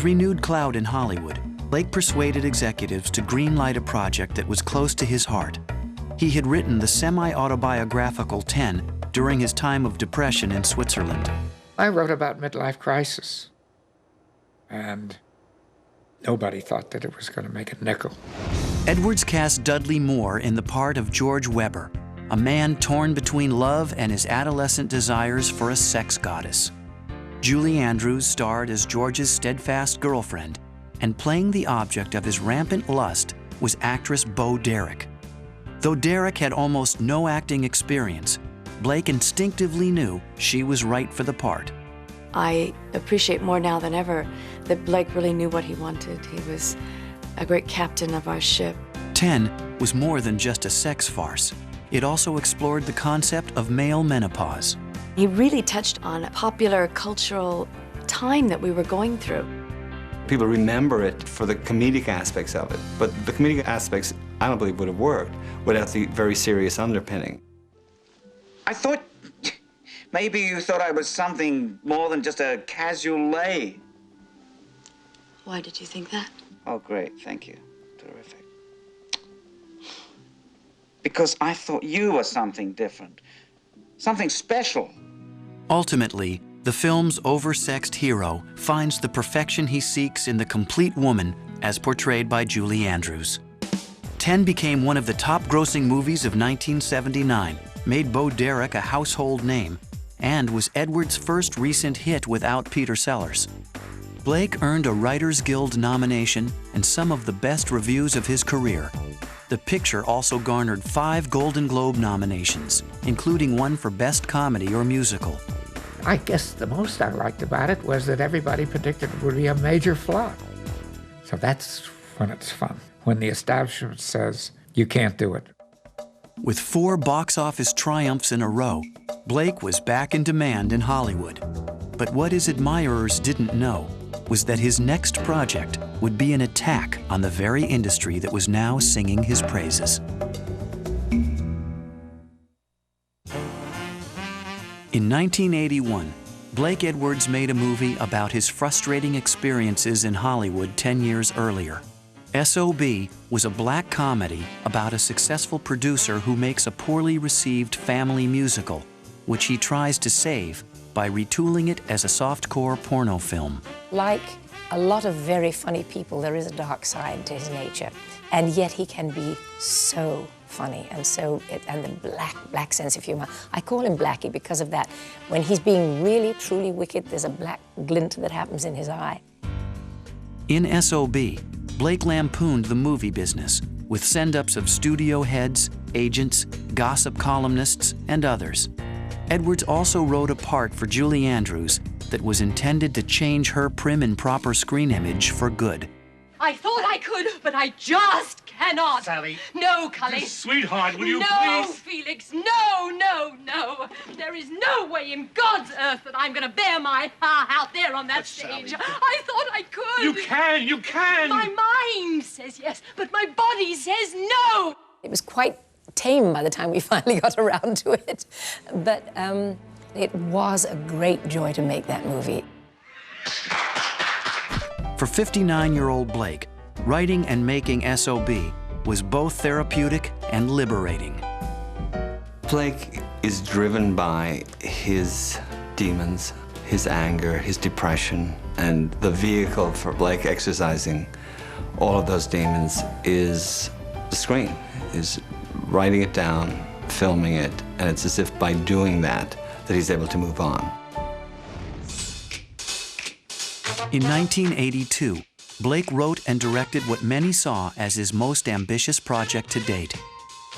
Renewed clout in Hollywood, Blake persuaded executives to greenlight a project that was close to his heart. He had written the semi-autobiographical 10 during his time of depression in Switzerland. I wrote about midlife crisis, and nobody thought that it was going to make a nickel. Edwards cast Dudley Moore in the part of George Weber, a man torn between love and his adolescent desires for a sex goddess. Julie Andrews starred as George's steadfast girlfriend, and playing the object of his rampant lust was actress Bo Derek. Though Derek had almost no acting experience, Blake instinctively knew she was right for the part. I appreciate more now than ever that Blake really knew what he wanted. He was a great captain of our ship. 10 was more than just a sex farce. It also explored the concept of male menopause. He really touched on a popular cultural time that we were going through. People remember it for the comedic aspects of it, but the comedic aspects, I don't believe, would have worked without the very serious underpinning. I thought maybe you thought I was something more than just a casual lay. Why did you think that? Oh, great, thank you. Terrific. Because I thought you were something different, something special. Ultimately, the film's oversexed hero finds the perfection he seeks in the complete woman as portrayed by Julie Andrews. 10 became one of the top-grossing movies of 1979, made Bo Derek a household name, and was Edwards' first recent hit without Peter Sellers. Blake earned a Writers Guild nomination and some of the best reviews of his career. The picture also garnered 5 Golden Globe nominations, including one for Best Comedy or Musical. I guess the most I liked about it was that everybody predicted it would be a major flop. So that's when it's fun, when the establishment says, you can't do it. With 4 box office triumphs in a row, Blake was back in demand in Hollywood. But what his admirers didn't know was that his next project would be an attack on the very industry that was now singing his praises. In 1981, Blake Edwards made a movie about his frustrating experiences in Hollywood 10 years earlier. S.O.B. was a black comedy about a successful producer who makes a poorly received family musical, which he tries to save by retooling it as a softcore porno film. Like a lot of very funny people, there is a dark side to his nature, and yet he can be so funny and the black sense of humor. I call him Blackie because of that. When he's being really, truly wicked, there's a black glint that happens in his eye. In S.O.B., Blake lampooned the movie business with send-ups of studio heads, agents, gossip columnists, and others. Edwards also wrote a part for Julie Andrews that was intended to change her prim and proper screen image for good. I thought I could, but I just cannot. Sally. No, Cully. Sweetheart, will you no, please? Felix, no, no, no. There is no way in God's earth that I'm going to bear my out there on that stage. Sally. I thought I could. You can. My mind says yes, but my body says no. It was quite tame by the time we finally got around to it. But it was a great joy to make that movie. For 59-year-old Blake, writing and making S.O.B. was both therapeutic and liberating. Blake is driven by his demons, his anger, his depression, and the vehicle for Blake exercising all of those demons is the screen, is writing it down, filming it, and it's as if by doing that he's able to move on. In 1982, Blake wrote and directed what many saw as his most ambitious project to date.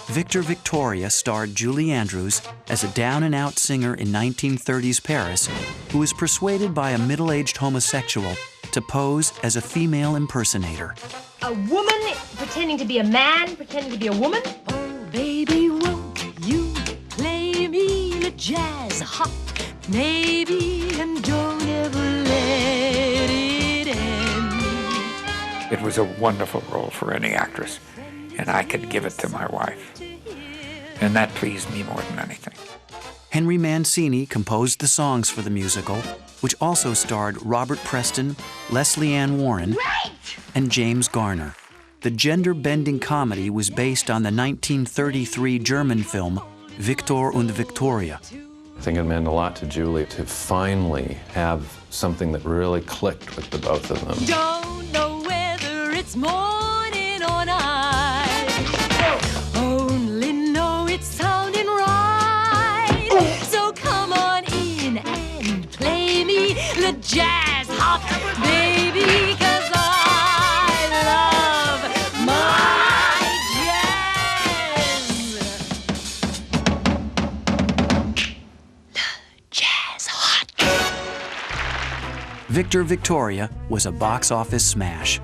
Victor Victoria starred Julie Andrews as a down-and-out singer in 1930s Paris who was persuaded by a middle-aged homosexual to pose as a female impersonator. A woman pretending to be a man, pretending to be a woman? Oh, baby, won't you play me the jazz hop? Maybe, and don't ever let it end. It was a wonderful role for any actress, and I could give it to my wife. And that pleased me more than anything. Henry Mancini composed the songs for the musical, which also starred Robert Preston, Leslie Ann Warren, and James Garner. The gender-bending comedy was based on the 1933 German film Victor und Victoria. I think it meant a lot to Julie to finally have something that really clicked with the both of them. Don't know whether it's morning or night. Only know it's sounding right. So come on in and play me the jazz hop, baby, 'cause I love my jazz. Jazz hot. Victor Victoria was a box office smash.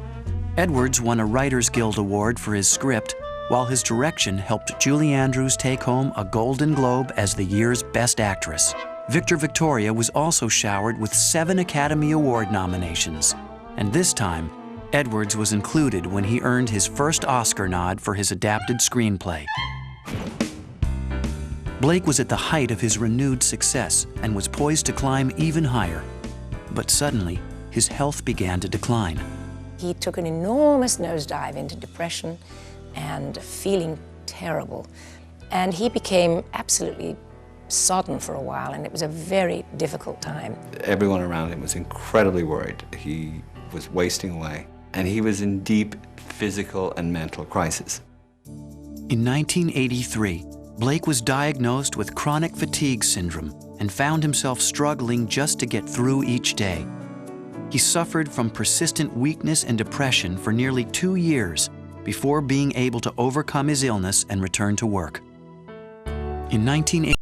Edwards won a Writers Guild Award for his script, while his direction helped Julie Andrews take home a Golden Globe as the year's Best Actress. Victor Victoria was also showered with 7 Academy Award nominations, and this time, Edwards was included when he earned his first Oscar nod for his adapted screenplay. Blake was at the height of his renewed success and was poised to climb even higher. But suddenly, his health began to decline. He took an enormous nosedive into depression and feeling terrible. And he became absolutely sodden for a while, and it was a very difficult time. Everyone around him was incredibly worried. He was wasting away, and he was in deep physical and mental crisis. In 1983, Blake was diagnosed with chronic fatigue syndrome and found himself struggling just to get through each day. He suffered from persistent weakness and depression for nearly 2 years before being able to overcome his illness and return to work. In 1980,